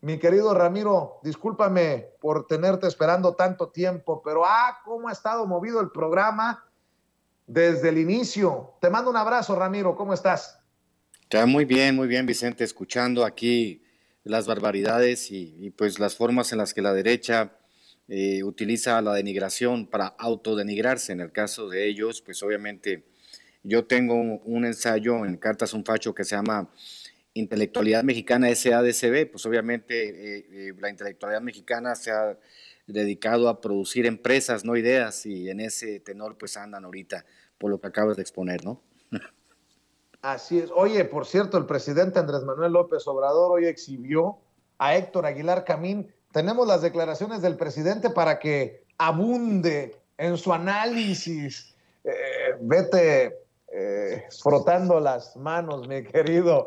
Mi querido Ramiro, discúlpame por tenerte esperando tanto tiempo, pero cómo ha estado movido el programa desde el inicio. Te mando un abrazo, Ramiro, ¿cómo estás? Está muy bien, Vicente, escuchando aquí las barbaridades pues las formas en las que la derecha utiliza la denigración para autodenigrarse. En el caso de ellos, pues obviamente yo tengo un ensayo en Cartas a un Facho que se llama Intelectualidad Mexicana SADCB. Pues obviamente la intelectualidad mexicana se ha dedicado a producir empresas, no ideas, y en ese tenor pues andan ahorita por lo que acabas de exponer, ¿no? Así es. Oye, por cierto, el presidente Andrés Manuel López Obrador hoy exhibió a Héctor Aguilar Camín. Tenemos las declaraciones del presidente para que abunde en su análisis. Vete frotando las manos, mi querido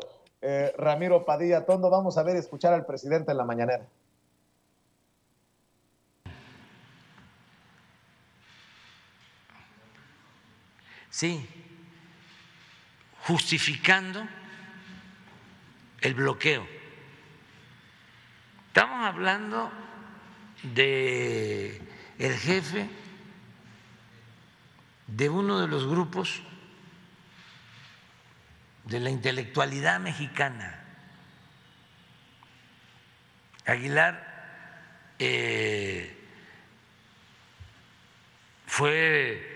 Ramiro Padilla Tondo. Vamos a ver, escuchar al presidente en la mañanera. Sí, justificando el bloqueo. Estamos hablando de el jefe de uno de los grupos de la intelectualidad mexicana. Aguilar fue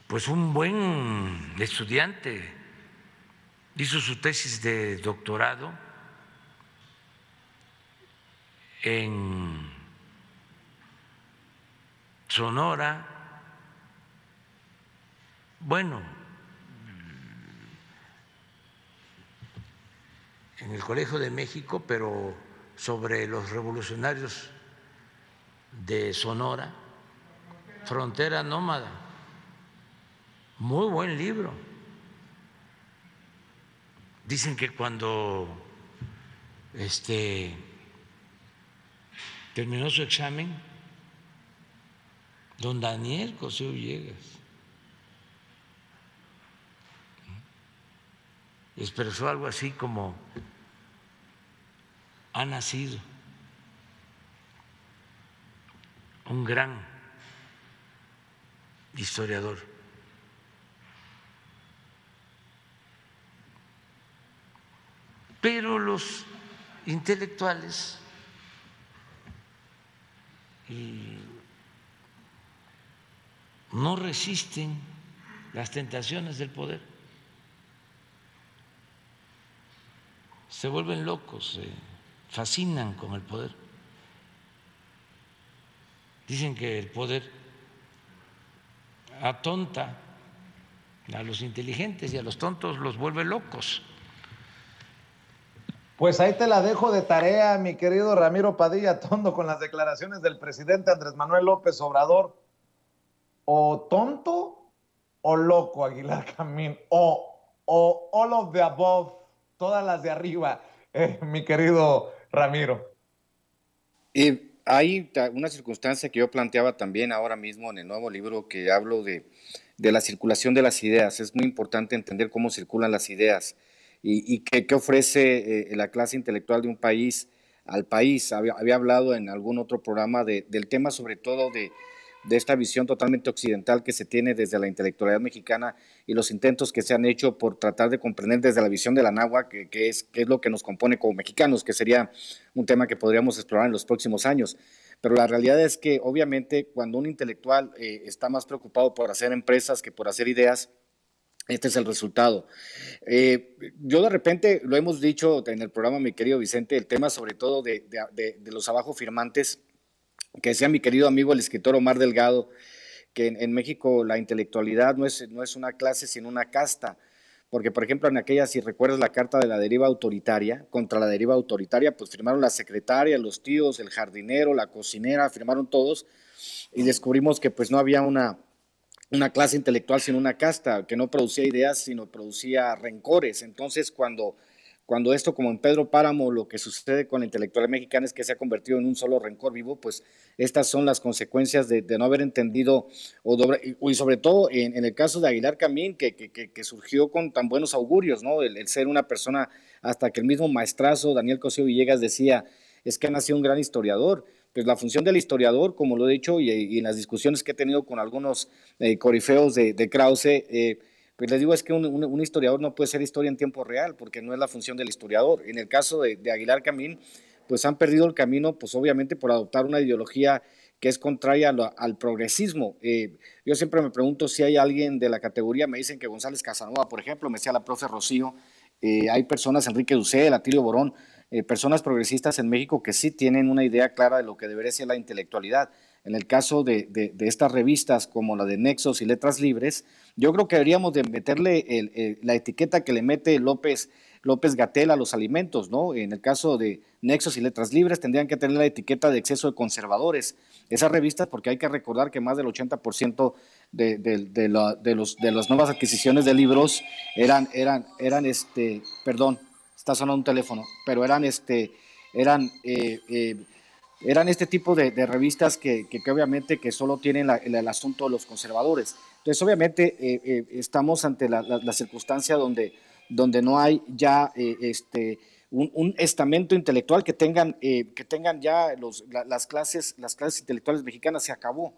pues un buen estudiante, hizo su tesis de doctorado en Sonora, bueno, en el Colegio de México, pero sobre los revolucionarios de Sonora, Frontera Nómada, muy buen libro. Dicen que cuando terminó su examen, don Daniel Cosío Villegas expresó algo así como: ha nacido un gran historiador. Pero los intelectuales no resisten las tentaciones del poder, se vuelven locos, se fascinan con el poder. Dicen que el poder atonta a los inteligentes y a los tontos los vuelve locos. Pues ahí te la dejo de tarea, mi querido Ramiro Padilla Tondo, con las declaraciones del presidente Andrés Manuel López Obrador. O tonto o loco, Aguilar Camín, o all of the above, todas las de arriba, mi querido Ramiro. Hay una circunstancia que yo planteaba también ahora mismo en el nuevo libro que hablo de la circulación de las ideas. Es muy importante entender cómo circulan las ideas y qué ofrece la clase intelectual de un país al país. Había hablado en algún otro programa del tema sobre todo de esta visión totalmente occidental que se tiene desde la intelectualidad mexicana y los intentos que se han hecho por tratar de comprender desde la visión de la náhuatl, que es lo que nos compone como mexicanos, que sería un tema que podríamos explorar en los próximos años. Pero la realidad es que obviamente cuando un intelectual está más preocupado por hacer empresas que por hacer ideas, este es el resultado. Yo de repente, lo hemos dicho en el programa, mi querido Vicente, el tema sobre todo de los abajo firmantes, que decía mi querido amigo el escritor Omar Delgado, que en México la intelectualidad no es una clase, sino una casta. Porque, por ejemplo, en aquella, si recuerdas la carta de la deriva autoritaria, contra la deriva autoritaria, pues firmaron la secretaria, los tíos, el jardinero, la cocinera, firmaron todos, y descubrimos que pues no había una clase intelectual, sino una casta, que no producía ideas, sino producía rencores. Entonces, cuando esto, como en Pedro Páramo, lo que sucede con la intelectualidad mexicana es que se ha convertido en un solo rencor vivo, pues estas son las consecuencias de no haber entendido, y sobre todo en el caso de Aguilar Camín, que surgió con tan buenos augurios, ¿no? El ser una persona, hasta que el mismo maestrazo Daniel Cosío Villegas decía, es que ha nacido un gran historiador. Pues la función del historiador, como lo he dicho, y en las discusiones que he tenido con algunos corifeos de Krause, pues les digo, es que un historiador no puede ser historia en tiempo real, porque no es la función del historiador. En el caso de Aguilar Camín, pues han perdido el camino, pues obviamente por adoptar una ideología que es contraria al progresismo. Yo siempre me pregunto si hay alguien de la categoría, me dicen que González Casanova, por ejemplo, me decía la profe Rocío, hay personas, Enrique Dussel, Atilio Borón, personas progresistas en México que sí tienen una idea clara de lo que debería ser la intelectualidad. En el caso de estas revistas como la de Nexos y Letras Libres, yo creo que deberíamos de meterle la etiqueta que le mete López-Gatell a los alimentos, ¿no? En el caso de Nexos y Letras Libres tendrían que tener la etiqueta de exceso de conservadores. Esas revistas, porque hay que recordar que más del 80% de las nuevas adquisiciones de libros perdón, está sonando un teléfono, pero eran eran este tipo de revistas que obviamente que solo tienen el asunto de los conservadores. Entonces, obviamente, estamos ante la circunstancia donde no hay ya un estamento intelectual que tengan ya las clases intelectuales mexicanas. Se acabó,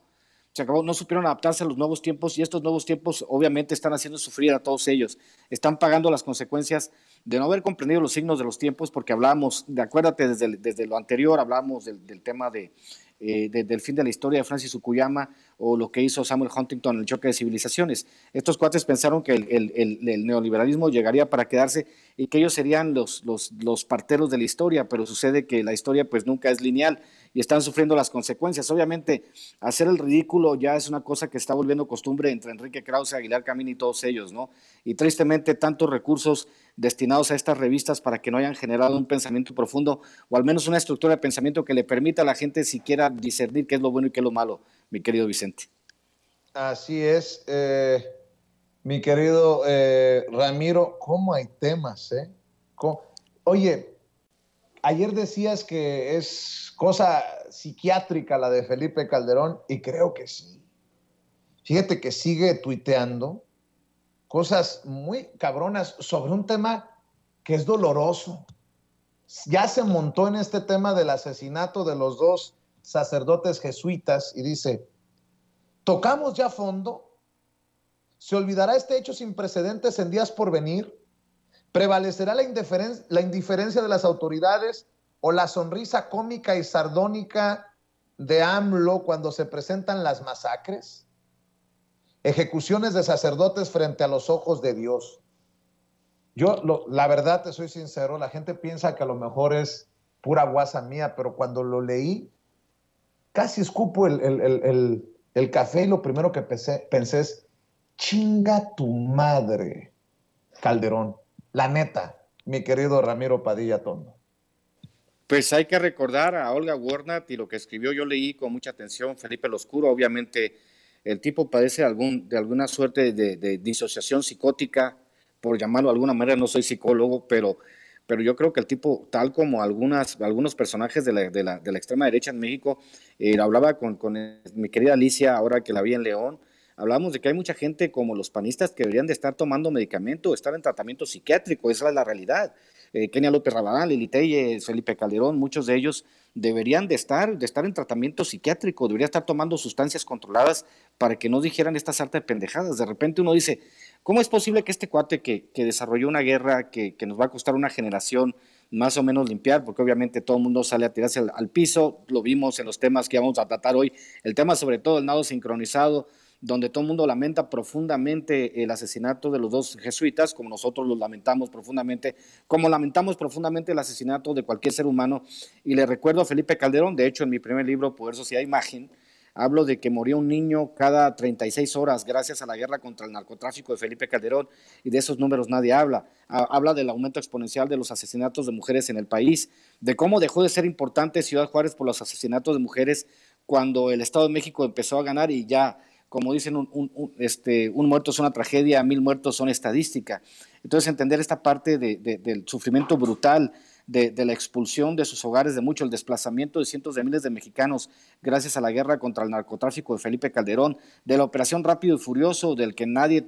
no supieron adaptarse a los nuevos tiempos y estos nuevos tiempos obviamente están haciendo sufrir a todos ellos, están pagando las consecuencias de no haber comprendido los signos de los tiempos, porque hablábamos, acuérdate desde lo anterior, hablábamos del tema del fin de la historia de Francis Fukuyama o lo que hizo Samuel Huntington en el choque de civilizaciones. Estos cuates pensaron que el neoliberalismo llegaría para quedarse y que ellos serían los parteros de la historia, pero sucede que la historia pues nunca es lineal y están sufriendo las consecuencias. Obviamente, hacer el ridículo ya es una cosa que está volviendo costumbre entre Enrique Krause, Aguilar Camín y todos ellos, ¿no? Y tristemente tantos recursos destinados a estas revistas para que no hayan generado un pensamiento profundo o al menos una estructura de pensamiento que le permita a la gente siquiera discernir qué es lo bueno y qué es lo malo, mi querido Vicente. Así es, mi querido Ramiro, ¿cómo hay temas? Oye, ayer decías que es cosa psiquiátrica la de Felipe Calderón y creo que sí. Fíjate que sigue tuiteando cosas muy cabronas sobre un tema que es doloroso. Ya se montó en este tema del asesinato de los dos sacerdotes jesuitas y dice, ¿tocamos ya fondo? ¿Se olvidará este hecho sin precedentes en días por venir? ¿Prevalecerá la indiferencia de las autoridades o la sonrisa cómica y sardónica de AMLO cuando se presentan las masacres? Ejecuciones de sacerdotes frente a los ojos de Dios. La verdad, te soy sincero, la gente piensa que a lo mejor es pura guasa mía, pero cuando lo leí, casi escupo el café y lo primero que pensé es, chinga tu madre, Calderón. La neta, mi querido Ramiro Padilla Tondo. Pues hay que recordar a Olga Warnat y lo que escribió, yo leí con mucha atención, Felipe el Oscuro. Obviamente el tipo padece de alguna suerte de disociación psicótica, por llamarlo de alguna manera. No soy psicólogo, pero yo creo que el tipo, tal como algunos personajes de la extrema derecha en México, hablaba con mi querida Alicia, ahora que la vi en León, hablamos de que hay mucha gente como los panistas que deberían de estar tomando medicamento, estar en tratamiento psiquiátrico. Esa es la realidad. Kenia López Rabadán, Lili Telles, Felipe Calderón, muchos de ellos deberían de estar en tratamiento psiquiátrico, deberían estar tomando sustancias controladas para que no dijeran esta sarta de pendejadas. De repente uno dice, ¿cómo es posible que este cuate que desarrolló una guerra que nos va a costar una generación más o menos limpiar, porque obviamente todo el mundo sale a tirarse al piso, lo vimos en los temas que vamos a tratar hoy, el tema sobre todo el nado sincronizado, donde todo el mundo lamenta profundamente el asesinato de los dos jesuitas, como nosotros lo lamentamos profundamente, como lamentamos profundamente el asesinato de cualquier ser humano. Y le recuerdo a Felipe Calderón, de hecho en mi primer libro, Poder, Sociedad, Imagen, hablo de que moría un niño cada 36 horas gracias a la guerra contra el narcotráfico de Felipe Calderón, y de esos números nadie habla. Habla del aumento exponencial de los asesinatos de mujeres en el país, de cómo dejó de ser importante Ciudad Juárez por los asesinatos de mujeres cuando el Estado de México empezó a ganar y ya, como dicen, un muerto es una tragedia, 1000 muertos son estadística. Entonces, entender esta parte del sufrimiento brutal, de la expulsión de sus hogares de muchos, el desplazamiento de cientos de miles de mexicanos gracias a la guerra contra el narcotráfico de Felipe Calderón, de la operación Rápido y Furioso, del que nadie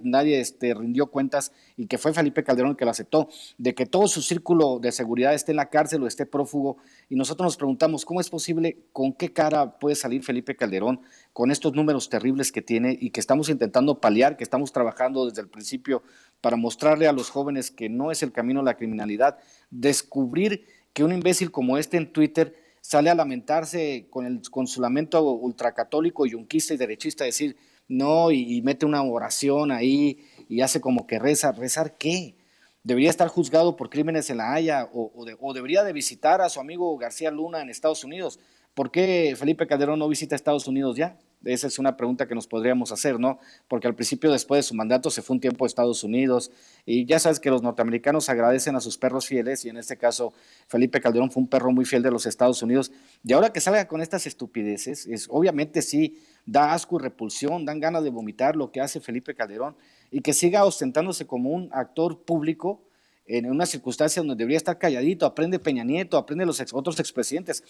rindió cuentas y que fue Felipe Calderón el que lo aceptó, de que todo su círculo de seguridad esté en la cárcel o esté prófugo, y nosotros nos preguntamos cómo es posible, con qué cara puede salir Felipe Calderón con estos números terribles que tiene y que estamos intentando paliar, que estamos trabajando desde el principio para mostrarle a los jóvenes que no es el camino a la criminalidad, descubrir que un imbécil como este en Twitter sale a lamentarse con su lamento ultracatólico, yunquista y derechista, decir no, y mete una oración ahí y hace como que reza. ¿Rezar qué? Debería estar juzgado por crímenes en La Haya o debería de visitar a su amigo García Luna en Estados Unidos. ¿Por qué Felipe Calderón no visita Estados Unidos ya? Esa es una pregunta que nos podríamos hacer, ¿no? Porque al principio, después de su mandato, se fue un tiempo a Estados Unidos y ya sabes que los norteamericanos agradecen a sus perros fieles y en este caso Felipe Calderón fue un perro muy fiel de los Estados Unidos. Y ahora que salga con estas estupideces, obviamente sí, da asco y repulsión, dan ganas de vomitar lo que hace Felipe Calderón y que siga ostentándose como un actor público en una circunstancia donde debería estar calladito. Aprende Peña Nieto, aprende los otros expresidentes.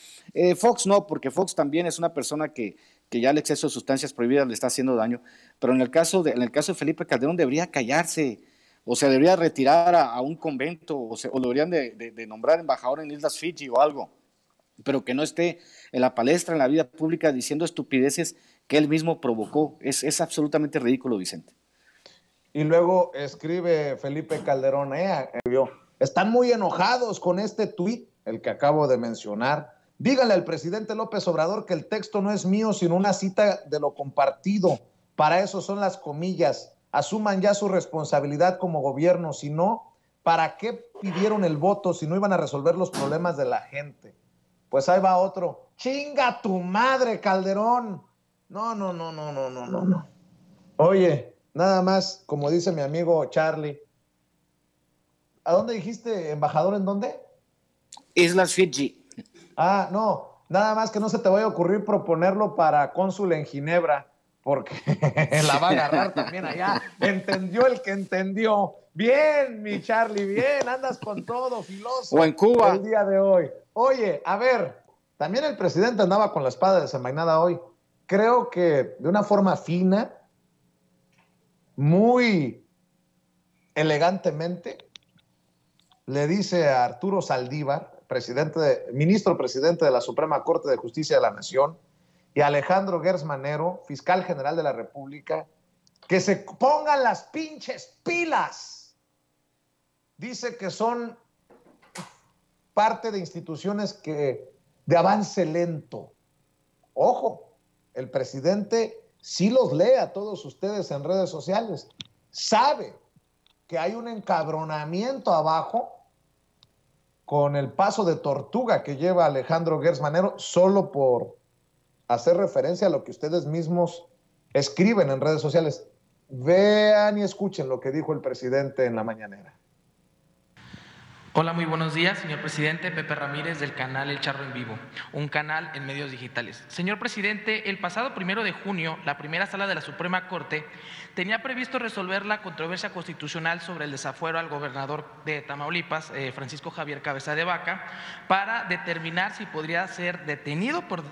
Fox no, porque Fox también es una persona que ya el exceso de sustancias prohibidas le está haciendo daño, pero en el caso de Felipe Calderón debería callarse, o sea, debería retirar a un convento, o lo deberían de nombrar embajador en Islas Fiji o algo, pero que no esté en la palestra, en la vida pública, diciendo estupideces que él mismo provocó. Es absolutamente ridículo, Vicente. Y luego escribe Felipe Calderón, están muy enojados con este tuit, el que acabo de mencionar. Díganle al presidente López Obrador que el texto no es mío, sino una cita de lo compartido. Para eso son las comillas. Asuman ya su responsabilidad como gobierno. Si no, ¿para qué pidieron el voto si no iban a resolver los problemas de la gente? Pues ahí va otro. ¡Chinga tu madre, Calderón! No. Oye, nada más, como dice mi amigo Charlie. ¿A dónde dijiste, embajador, en dónde? Islas Fiji. Ah, no, nada más que no se te vaya a ocurrir proponerlo para cónsul en Ginebra, porque la va a agarrar también allá. Entendió el que entendió. Bien, mi Charlie, bien, andas con todo, filoso. O en Cuba. El día de hoy. Oye, a ver, también el presidente andaba con la espada desenvainada hoy. Creo que de una forma fina, muy elegantemente, le dice a Arturo Saldívar, ministro presidente de la Suprema Corte de Justicia de la Nación, y a Alejandro Gertz Manero, fiscal general de la República, que se pongan las pinches pilas. Dice que son parte de instituciones de avance lento. Ojo, el presidente sí los lee a todos ustedes en redes sociales. Sabe que hay un encabronamiento abajo con el paso de tortuga que lleva Alejandro Gertz Manero, solo por hacer referencia a lo que ustedes mismos escriben en redes sociales. Vean y escuchen lo que dijo el presidente en la mañanera. Hola, muy buenos días, señor presidente. Pepe Ramírez, del canal El Charro en Vivo, un canal en medios digitales. Señor presidente, el pasado 1 de junio, la primera sala de la Suprema Corte tenía previsto resolver la controversia constitucional sobre el desafuero al gobernador de Tamaulipas, Francisco Javier Cabeza de Vaca, para determinar si podría ser detenido por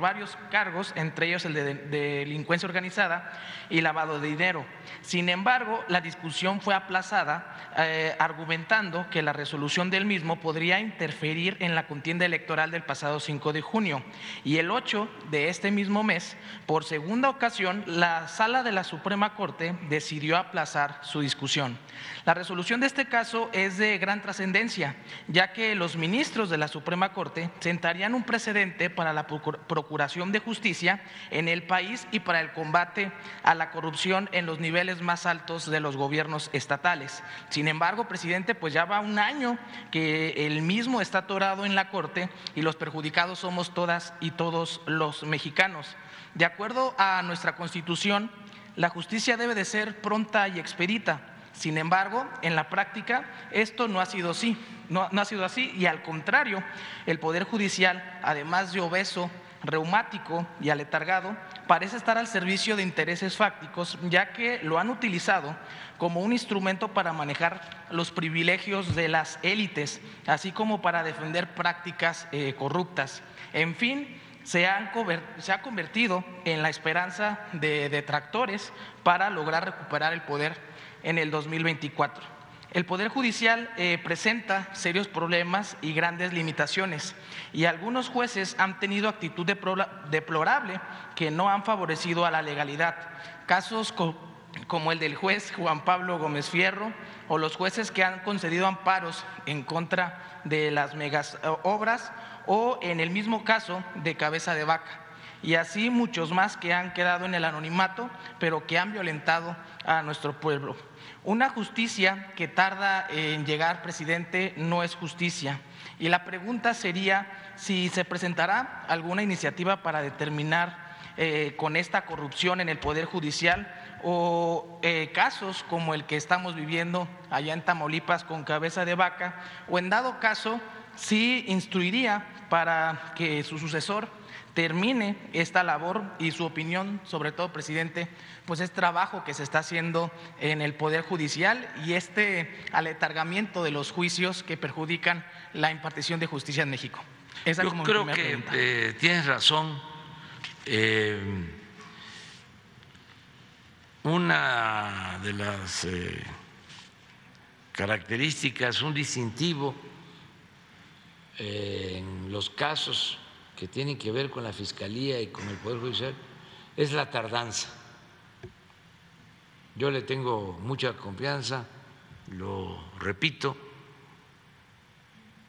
varios cargos, entre ellos el de delincuencia organizada y lavado de dinero. Sin embargo, la discusión fue aplazada, argumentando que la resolución del mismo podría interferir en la contienda electoral del pasado 5 de junio. Y el 8 de este mismo mes, por segunda ocasión, la Sala de la Suprema Corte decidió aplazar su discusión. La resolución de este caso es de gran trascendencia, ya que los ministros de la Suprema Corte sentarían un precedente para la procuración de justicia en el país y para el combate a la corrupción en los niveles más altos de los gobiernos estatales. Sin embargo, presidente, pues ya va un año que el mismo está atorado en la Corte y los perjudicados somos todas y todos los mexicanos. De acuerdo a nuestra Constitución, la justicia debe de ser pronta y expedita. Sin embargo, en la práctica esto no ha sido así, no ha sido así, y al contrario, el Poder Judicial, además de obeso, reumático y aletargado, parece estar al servicio de intereses fácticos, ya que lo han utilizado como un instrumento para manejar los privilegios de las élites, así como para defender prácticas corruptas. En fin, se ha convertido en la esperanza de detractores para lograr recuperar el poder en el 2024. El Poder Judicial presenta serios problemas y grandes limitaciones, y algunos jueces han tenido actitud deplorable que no han favorecido a la legalidad. Casos como el del juez Juan Pablo Gómez Fierro, o los jueces que han concedido amparos en contra de las megas obras, o en el mismo caso de Cabeza de Vaca, y así muchos más que han quedado en el anonimato, pero que han violentado a nuestro pueblo. Una justicia que tarda en llegar, presidente, no es justicia. Y la pregunta sería si se presentará alguna iniciativa para determinar con esta corrupción en el Poder Judicial, o casos como el que estamos viviendo allá en Tamaulipas con Cabeza de Vaca, o en dado caso, sí instruiría para que su sucesor termine esta labor. Y su opinión, sobre todo, presidente, pues es trabajo que se está haciendo en el Poder Judicial y aletargamiento de los juicios que perjudican la impartición de justicia en México. Esa Yo creo que tienes razón. Una de las características, un distintivo en los casos que tienen que ver con la Fiscalía y con el Poder Judicial es la tardanza. Yo le tengo mucha confianza, lo repito,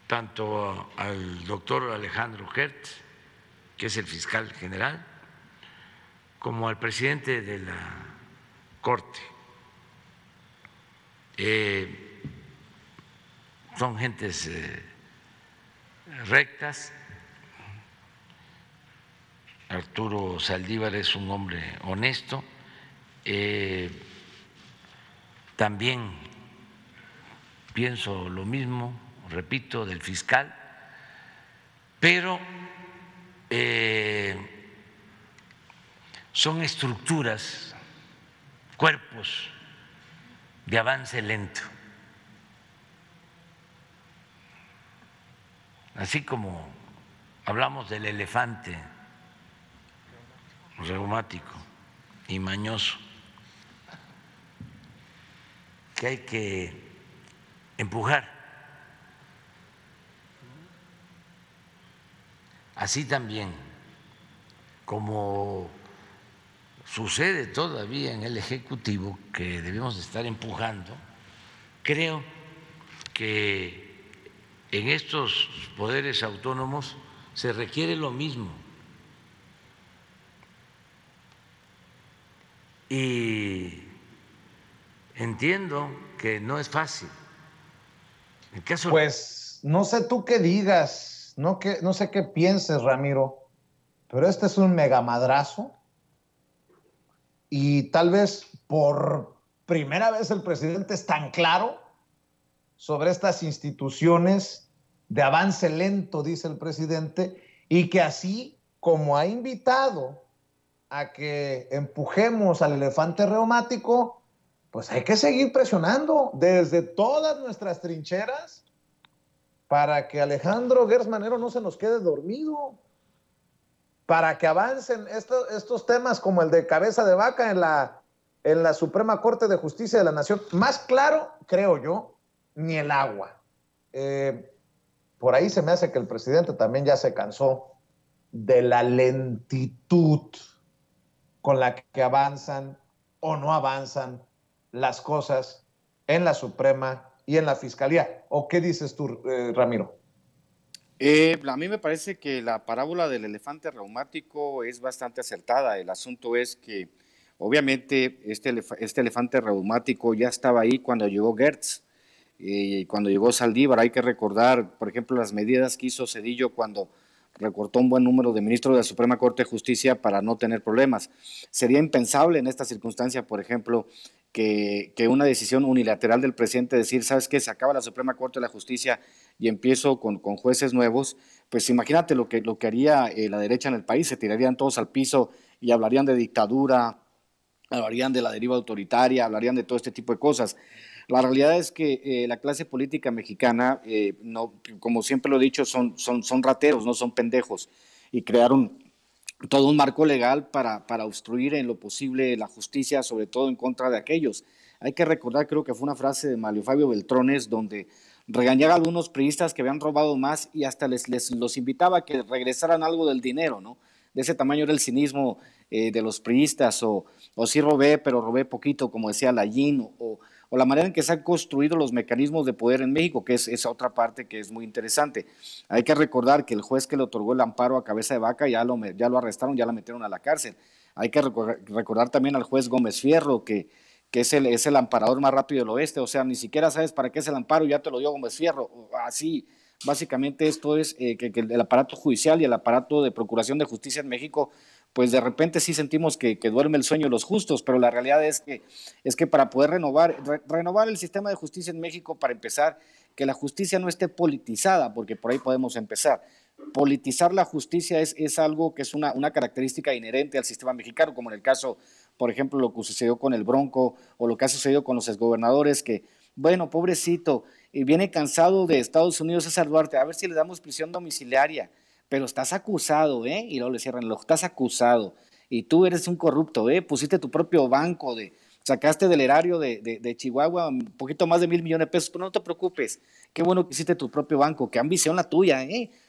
tanto al doctor Alejandro Gertz, que es el fiscal general, como al presidente de la Corte. Son gentes rectas. Arturo Saldívar es un hombre honesto. También pienso lo mismo, repito, del fiscal, pero son estructuras, cuerpos de avance lento. Así como hablamos del elefante reumático y mañoso, que hay que empujar, así también como sucede todavía en el Ejecutivo, que debemos estar empujando, creo que en estos poderes autónomos se requiere lo mismo. Y entiendo que no es fácil. En caso... Pues no sé tú qué digas, no sé qué pienses, Ramiro, pero este es un megamadrazo y tal vez por primera vez el presidente es tan claro sobre estas instituciones de avance lento, dice el presidente, y que así como ha invitado a que empujemos al elefante reumático, pues hay que seguir presionando desde todas nuestras trincheras para que Alejandro Gertz Manero no se nos quede dormido, para que avancen estos temas como el de Cabeza de Vaca en la Suprema Corte de Justicia de la Nación. Más claro, creo yo, ni el agua. Por ahí se me hace que el presidente también ya se cansó de la lentitud con la que avanzan o no avanzan las cosas en la Suprema y en la Fiscalía. ¿O qué dices tú, Ramiro? A mí me parece que la parábola del elefante reumático es bastante acertada. El asunto es que obviamente este elefante reumático ya estaba ahí cuando llegó Gertz y cuando llegó Saldívar. Hay que recordar, por ejemplo, las medidas que hizo Zedillo cuando recortó un buen número de ministros de la Suprema Corte de Justicia para no tener problemas. Sería impensable en esta circunstancia, por ejemplo, que una decisión unilateral del presidente decir, ¿sabes qué? Se acaba la Suprema Corte de la Justicia y empiezo con jueces nuevos. Pues imagínate lo que haría la derecha en el país, se tirarían todos al piso y hablarían de dictadura, hablarían de la deriva autoritaria, hablarían de todo este tipo de cosas. La realidad es que la clase política mexicana, no, como siempre lo he dicho, son rateros, no son pendejos, y crearon todo un marco legal para obstruir en lo posible la justicia, sobre todo en contra de aquellos. Hay que recordar, creo que fue una frase de Mario Fabio Beltrones, donde regañaba a algunos priistas que habían robado más y hasta los invitaba a que regresaran algo del dinero, ¿no? De ese tamaño era el cinismo de los priistas, o sí robé, pero robé poquito, como decía Layín, o la manera en que se han construido los mecanismos de poder en México, que es esa otra parte que es muy interesante. Hay que recordar que el juez que le otorgó el amparo a Cabeza de Vaca ya lo arrestaron, ya la metieron a la cárcel. Hay que recordar también al juez Gómez Fierro, que es el amparador más rápido del oeste, o sea, ni siquiera sabes para qué es el amparo, ya te lo dio Gómez Fierro. Así, básicamente esto es que el aparato judicial y el aparato de procuración de justicia en México, pues de repente sí sentimos que duerme el sueño de los justos, pero la realidad es que para poder renovar el sistema de justicia en México, para empezar, que la justicia no esté politizada, porque por ahí podemos empezar. Politizar la justicia es algo que es una característica inherente al sistema mexicano, como en el caso, por ejemplo, lo que sucedió con el Bronco, o lo que ha sucedido con los exgobernadores, que, bueno, pobrecito, y viene cansado de Estados Unidos César Duarte, a ver si le damos prisión domiciliaria, pero estás acusado, y luego le cierran el ojo, estás acusado, y tú eres un corrupto, pusiste tu propio banco, sacaste del erario de Chihuahua un poquito más de 1,000 millones de pesos, pero no te preocupes, qué bueno que hiciste tu propio banco, qué ambición la tuya,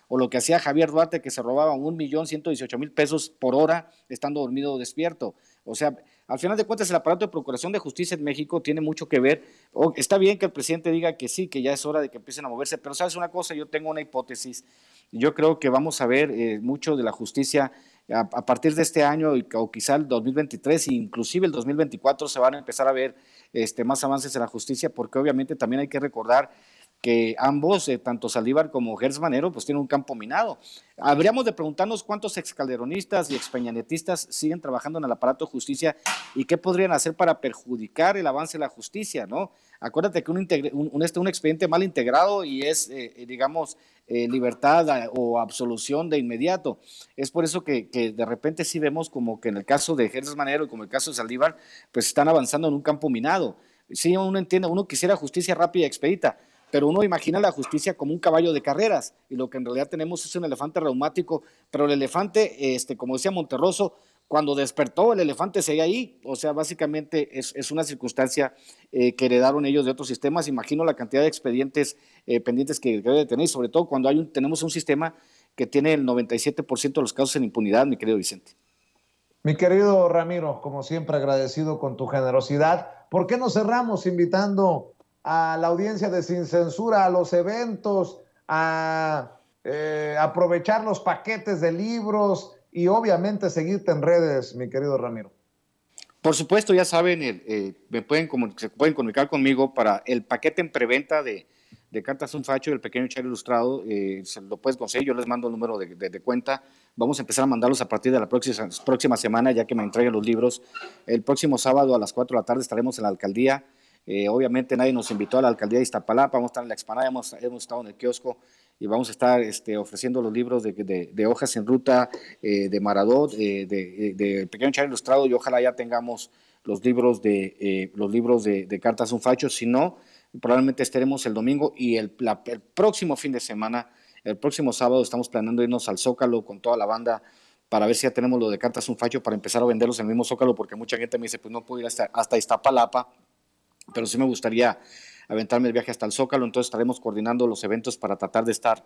o lo que hacía Javier Duarte, que se robaba 1,118,000 pesos por hora estando dormido o despierto. O sea, al final de cuentas el aparato de procuración de justicia en México tiene mucho que ver. Está bien que el presidente diga que sí, que ya es hora de que empiecen a moverse, pero ¿sabes una cosa? Yo tengo una hipótesis. Yo creo que vamos a ver mucho de la justicia a partir de este año, o quizá el 2023 e inclusive el 2024 se van a empezar a ver más avances en la justicia, porque obviamente también hay que recordar que ambos, tanto Saldívar como Gers Manero, pues tienen un campo minado. Habríamos de preguntarnos cuántos excalderonistas y expeñanetistas siguen trabajando en el aparato de justicia y qué podrían hacer para perjudicar el avance de la justicia, ¿no? Acuérdate que un expediente mal integrado y es, libertad o absolución de inmediato. Es por eso que de repente sí vemos como que en el caso de Gers Manero y como el caso de Saldívar, pues están avanzando en un campo minado. Sí, uno entiende, uno quisiera justicia rápida y expedita, pero uno imagina la justicia como un caballo de carreras, y lo que en realidad tenemos es un elefante reumático, pero el elefante, como decía Monterroso, cuando despertó el elefante seguía ahí, o sea, básicamente es una circunstancia que heredaron ellos de otros sistemas. Imagino la cantidad de expedientes pendientes que debe tener, sobre todo cuando tenemos un sistema que tiene el 97% de los casos en impunidad, mi querido Vicente. Mi querido Ramiro, como siempre agradecido con tu generosidad. ¿Por qué no cerramos invitando a la audiencia de Sin Censura a los eventos, a aprovechar los paquetes de libros y obviamente seguirte en redes, mi querido Ramiro? Por supuesto, ya saben, se pueden comunicar conmigo para el paquete en preventa de Cartas un Facho y el Pequeño Chairo Ilustrado. Se lo puedes conseguir, yo les mando el número de cuenta. Vamos a empezar a mandarlos a partir de la próxima semana, ya que me entreguen los libros. El próximo sábado a las 4 de la tarde estaremos en la alcaldía. Obviamente nadie nos invitó a la alcaldía de Iztapalapa, vamos a estar en la explanada, hemos estado en el kiosco y vamos a estar ofreciendo los libros de Hojas en Ruta, de Maradot, de Pequeño Chairo Ilustrado, y ojalá ya tengamos los libros de Cartas un Facho. Si no, probablemente estaremos el domingo y el próximo fin de semana, el próximo sábado, estamos planeando irnos al Zócalo con toda la banda para ver si ya tenemos lo de Cartas un Facho para empezar a venderlos en el mismo Zócalo, porque mucha gente me dice, pues no puedo ir hasta Iztapalapa, pero sí me gustaría aventarme el viaje hasta el Zócalo. Entonces estaremos coordinando los eventos para tratar de estar,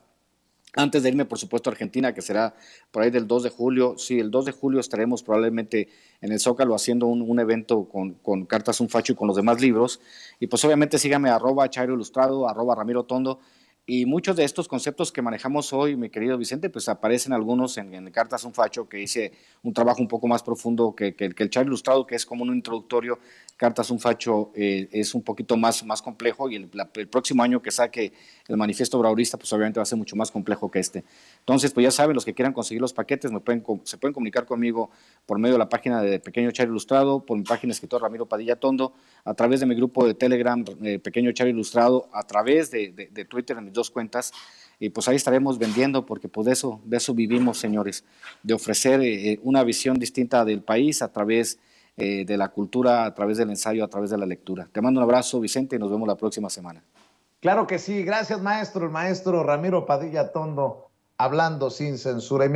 antes de irme por supuesto a Argentina, que será por ahí del 2 de julio, sí, el 2 de julio estaremos probablemente en el Zócalo haciendo un evento con Cartas un Facho y con los demás libros, y pues obviamente síganme @Chairo Ilustrado, @Ramiro Tondo, y muchos de estos conceptos que manejamos hoy, mi querido Vicente, pues aparecen algunos en Cartas un Facho, que hice un trabajo un poco más profundo que el Chairo Ilustrado, que es como un introductorio. Cartas un Facho es un poquito más complejo, y el próximo año que saque el Manifiesto Obradorista, pues obviamente va a ser mucho más complejo que este. Entonces, pues ya saben, los que quieran conseguir los paquetes se pueden comunicar conmigo por medio de la página de Pequeño Chairo Ilustrado, por mi página escritor Ramiro Padilla Tondo, a través de mi grupo de Telegram Pequeño Chairo Ilustrado, a través de Twitter en mis dos cuentas. y pues ahí estaremos vendiendo, porque pues de eso vivimos, señores, de ofrecer una visión distinta del país a través de la cultura, a través del ensayo, a través de la lectura. Te mando un abrazo, Vicente, y nos vemos la próxima semana. Claro que sí, gracias maestro, el maestro Ramiro Padilla Tondo, hablando sin censura.